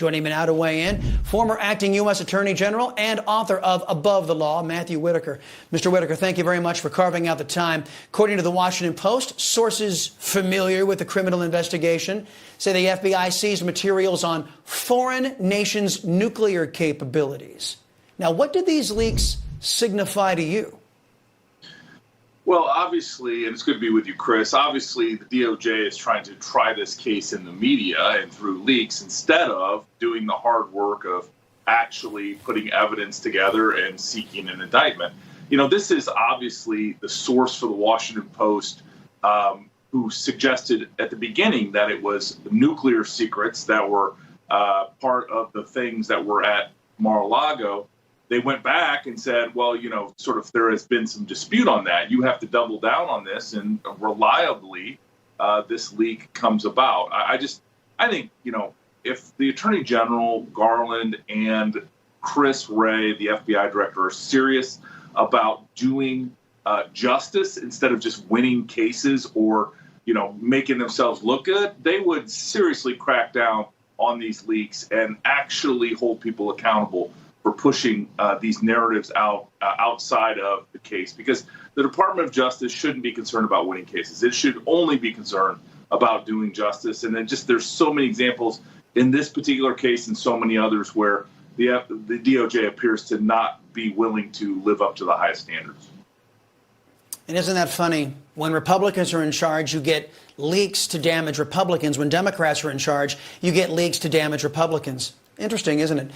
Joining me now to weigh in, former acting U.S. Attorney General and author of Above the Law, Matthew Whitaker. Mr. Whitaker, thank you very much for carving out the time. According to the Washington Post, sources familiar with the criminal investigation say the FBI seized materials on foreign nations' nuclear capabilities. Now, what did these leaks signify to you? Well, obviously, and it's good to be with you, Chris, obviously the DOJ is trying to try this case in the media and through leaks instead of doing the hard work of actually putting evidence together and seeking an indictment. You know, this is obviously the source for the Washington Post, who suggested at the beginning that it was nuclear secrets that were part of the things that were at Mar-a-Lago. They went back and said, well, you know, sort of there has been some dispute on that. You have to double down on this, and reliably this leak comes about. I think, you know, if the Attorney General, Garland, and Chris Wray, the FBI director, are serious about doing justice instead of just winning cases or, you know, making themselves look good, they would seriously crack down on these leaks and actually hold people accountable for pushing these narratives outside of the case, because the Department of Justice shouldn't be concerned about winning cases. It should only be concerned about doing justice. And then just there's so many examples in this particular case and so many others where the DOJ appears to not be willing to live up to the highest standards. And isn't that funny? When Republicans are in charge, you get leaks to damage Republicans. When Democrats are in charge, you get leaks to damage Republicans. Interesting, isn't it?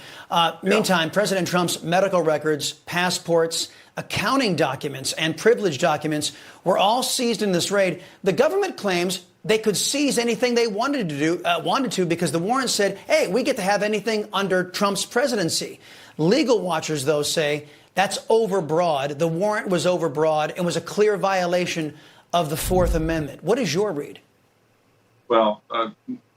Meantime, President Trump's medical records, passports, accounting documents, and privilege documents were all seized in this raid. The government claims they could seize anything they wanted to because the warrant said, hey, we get to have anything under Trump's presidency. Legal watchers, though, say that's overbroad. The warrant was overbroad and was a clear violation of the Fourth Amendment. What is your read? Well,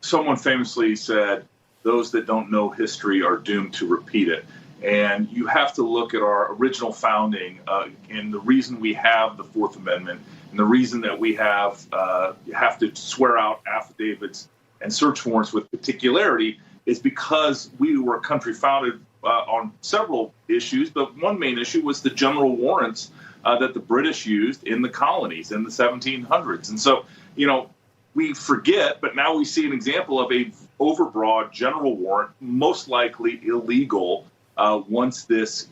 someone famously said, those that don't know history are doomed to repeat it. And you have to look at our original founding and the reason we have the Fourth Amendment and the reason that we have to swear out affidavits and search warrants with particularity is because we were a country founded on several issues, but one main issue was the general warrants that the British used in the colonies in the 1700s. And so, you know, we forget, but now we see an example of a overbroad general warrant, most likely illegal once this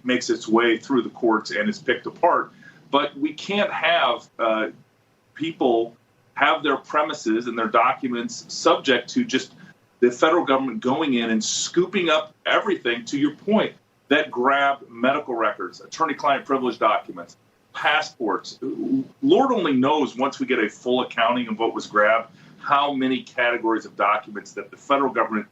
makes its way through the courts and is picked apart. But we can't have people have their premises and their documents subject to just the federal government going in and scooping up everything, to your point, that grabbed medical records, attorney-client privilege documents, passports. Lord only knows, once we get a full accounting of what was grabbed, how many categories of documents that the federal government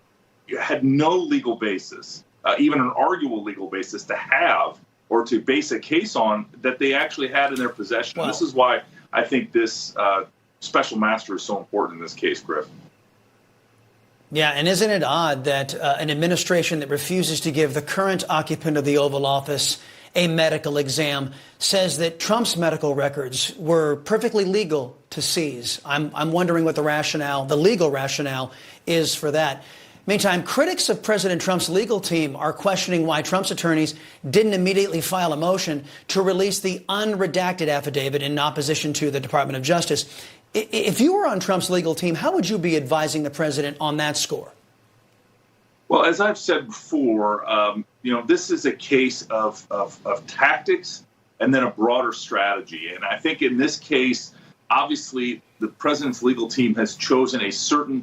had no legal basis, even an arguable legal basis to have or to base a case on, that they actually had in their possession. Wow. This is why I think this special master is so important in this case, Griff. Yeah, and isn't it odd that an administration that refuses to give the current occupant of the Oval Office a medical exam says that Trump's medical records were perfectly legal to seize? I'm wondering what the rationale, the legal rationale, is for that. Meantime, critics of President Trump's legal team are questioning why Trump's attorneys didn't immediately file a motion to release the unredacted affidavit in opposition to the Department of Justice. If you were on Trump's legal team, how would you be advising the president on that score? Well, as I've said before, you know, this is a case of tactics and then a broader strategy. And I think in this case, obviously, the president's legal team has chosen a certain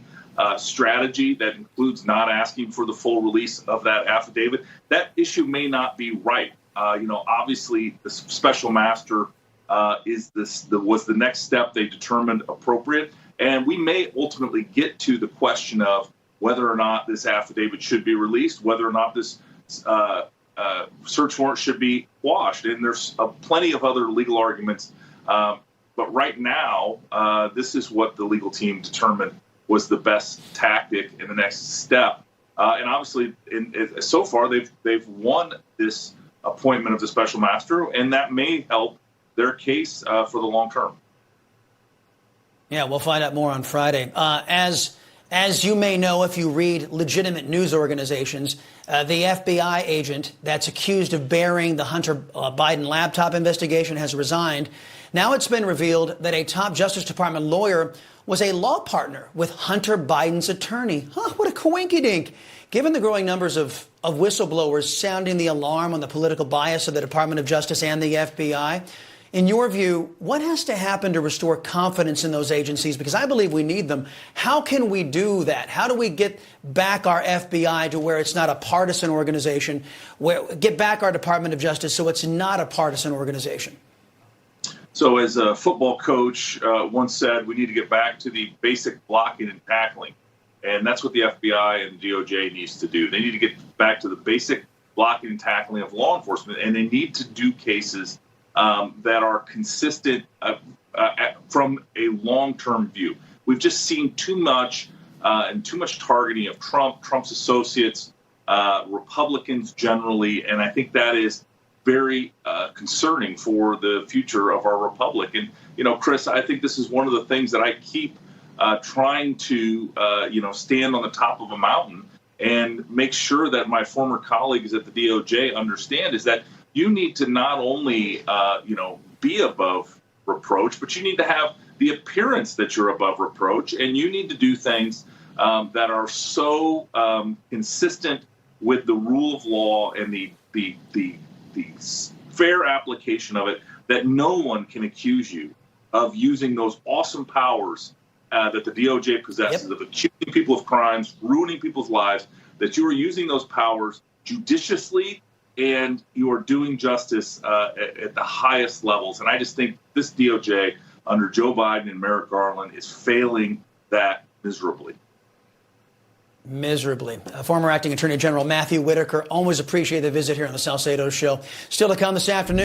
strategy that includes not asking for the full release of that affidavit. That issue may not be right. You know, obviously, the special master was the next step they determined appropriate. And we may ultimately get to the question of whether or not this affidavit should be released, whether or not this search warrant should be quashed. And there's plenty of other legal arguments. But right now, this is what the legal team determined was the best tactic in the next step. And obviously, so far, they've won this appointment of the special master, and that may help their case for the long term. Yeah, we'll find out more on Friday. As As you may know, if you read legitimate news organizations, the FBI agent that's accused of burying the Hunter Biden laptop investigation has resigned. Now it's been revealed that a top Justice Department lawyer was a law partner with Hunter Biden's attorney. Huh, what a coinkydink. Given the growing numbers of whistleblowers sounding the alarm on the political bias of the Department of Justice and the FBI, in your view, what has to happen to restore confidence in those agencies? Because I believe we need them. How can we do that? How do we get back our FBI to where it's not a partisan organization, get back our Department of Justice so it's not a partisan organization? So as a football coach once said, we need to get back to the basic blocking and tackling. And that's what the FBI and DOJ needs to do. They need to get back to the basic blocking and tackling of law enforcement, and they need to do cases that are consistent from a long-term view. We've just seen too much and too much targeting of Trump, Trump's associates, Republicans generally, and I think that is very concerning for the future of our republic. And, you know, Chris, I think this is one of the things that I keep trying to, stand on the top of a mountain and make sure that my former colleagues at the DOJ understand is that you need to not only, be above reproach, but you need to have the appearance that you're above reproach, and you need to do things that are so consistent with the rule of law and the fair application of it that no one can accuse you of using those awesome powers that the DOJ possesses, of accusing people of crimes, ruining people's lives, that you are using those powers judiciously and you are doing justice at the highest levels. And I just think this DOJ under Joe Biden and Merrick Garland is failing that miserably. Miserably. Former Acting Attorney General Matthew Whitaker, always appreciate the visit here on the Salcedo Show. Still to come this afternoon.